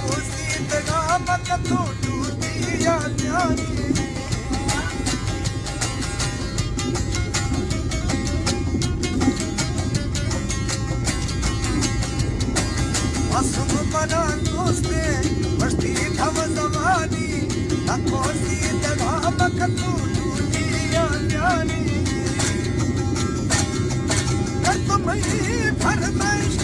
कोसी तगा मत तो टूटिया जानी मासूम मना दोस्ते मस्ती थम जमानी ना कोसी तगा मत तो टूटिया जानी कर तुम ही फरमाइश